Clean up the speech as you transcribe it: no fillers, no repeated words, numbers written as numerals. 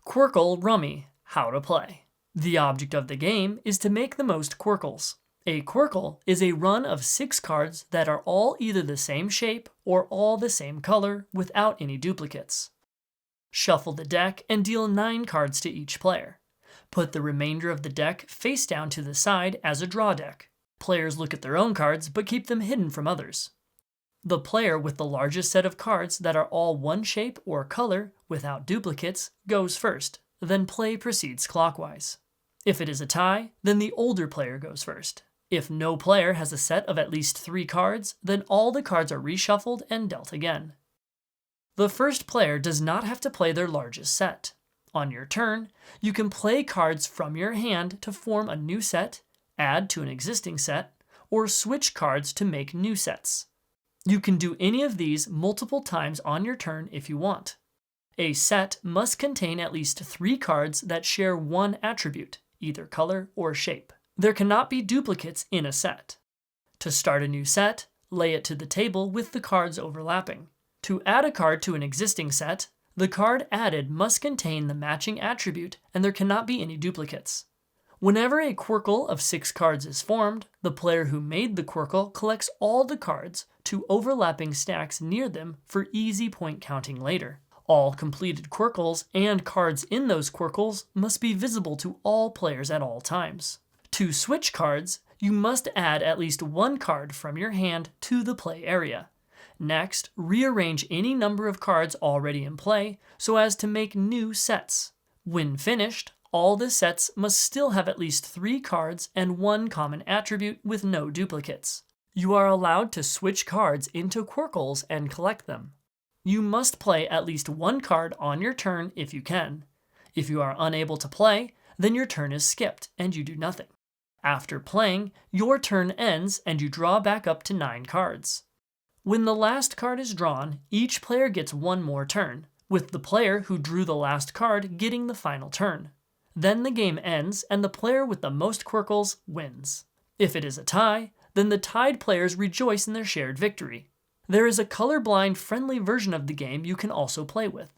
Qwirkle Rummy, how to play. The object of the game is to make the most quirkles. A quirkle is a run of 6 cards that are all either the same shape or all the same color without any duplicates. Shuffle the deck and deal 9 cards to each player. Put the remainder of the deck face down to the side as a draw deck. Players look at their own cards but keep them hidden from others. The player with the largest set of cards that are all one shape or color without duplicates goes first, then play proceeds clockwise. If it is a tie, then the older player goes first. If no player has a set of at least 3 cards, then all the cards are reshuffled and dealt again. The first player does not have to play their largest set. On your turn, you can play cards from your hand to form a new set, add to an existing set, or switch cards to make new sets. You can do any of these multiple times on your turn if you want. A set must contain at least 3 cards that share one attribute, either color or shape. There cannot be duplicates in a set. To start a new set, lay it to the table with the cards overlapping. To add a card to an existing set, the card added must contain the matching attribute and there cannot be any duplicates. Whenever a quirkle of 6 cards is formed, the player who made the quirkle collects all the cards to overlapping stacks near them for easy point counting later. All completed quirkles and cards in those quirkles must be visible to all players at all times. To switch cards, you must add at least 1 card from your hand to the play area. Next, rearrange any number of cards already in play so as to make new sets. When finished, all the sets must still have at least 3 cards and 1 common attribute with no duplicates. You are allowed to switch cards into quirkles and collect them. You must play at least 1 card on your turn if you can. If you are unable to play, then your turn is skipped and you do nothing. After playing, your turn ends and you draw back up to 9 cards. When the last card is drawn, each player gets 1 more turn, with the player who drew the last card getting the final turn. Then the game ends and the player with the most quirkles wins. If it is a tie, then the tied players rejoice in their shared victory. There is a colorblind friendly version of the game you can also play with.